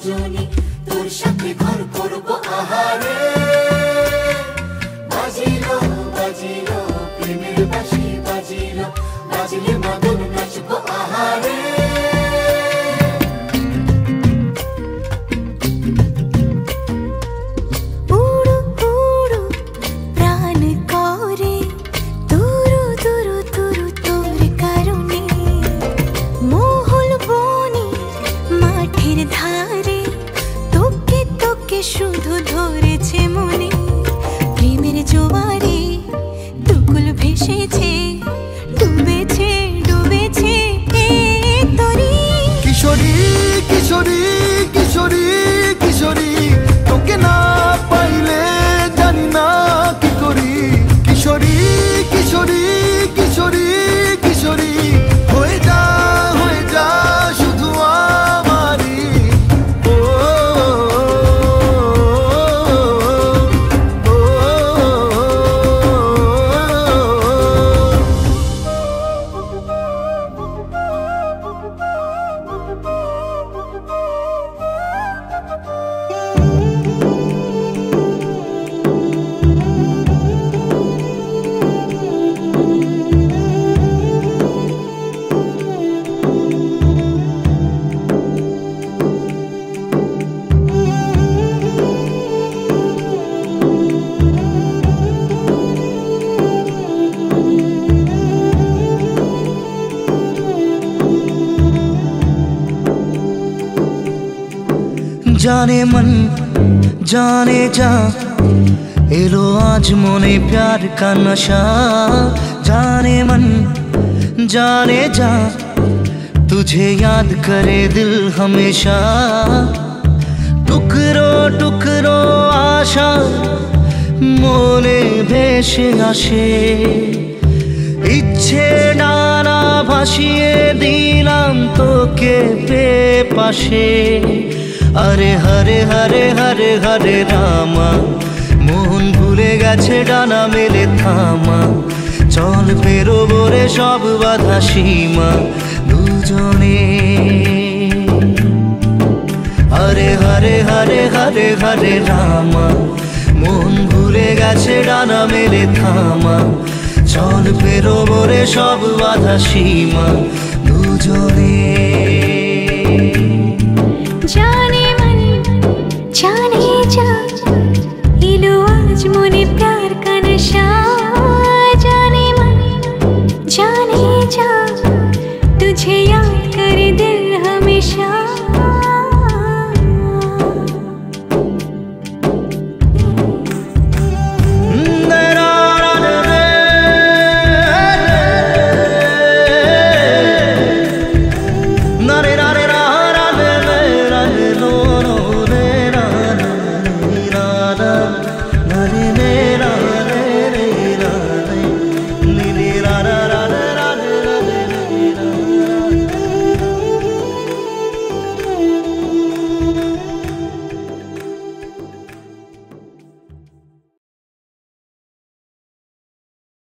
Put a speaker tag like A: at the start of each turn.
A: দুজনে তোর সাথে ঘর করবো আহারে। বাজিলো বাজিলো প্রেমের বাঁশি বাজিলো, বাজলে মদন নাচবো আহারে।
B: শুধু ধরেছে মনে প্রেমের জোয়ারে, দুকুল ভেসেছে, ডুবেছে ডুবেছে তরি।
C: কিশোরী কিশোরী কিশোরী কিশোরী, তোকে না পাইলে জানি না কি করি। কিশোরী কিশোরী কিশোরী কিশোরী, হয়ে যা শুধু আমারই। जाने मन जाने जा, एलो आज मोने प्यार का नशा। जाने मन जाने जा, तुझे याद करे दिल हमेशा। टुकरो टुकरो आशा मोने भेसे आशे, इच्छे डाना भासिए दिलाम तोके पाशे। अरे हरे हरे हरे हरे रामा, मोहन भूले गेछे डाना मेले थामा। चल पेरोबो रे सब बाधा सीमा दुजने। अरे हरे हरे हरे हरे रामा, मोहन भूले गेछे डाना मेले थामा। चल पेरोबो रे सब बाधा सीमा दुजने।
B: जाने मन जाने जा, एलो आज मोने प्यार का नशा। जाने मन जाने जा, तुझे याद करे दिल हमेशा।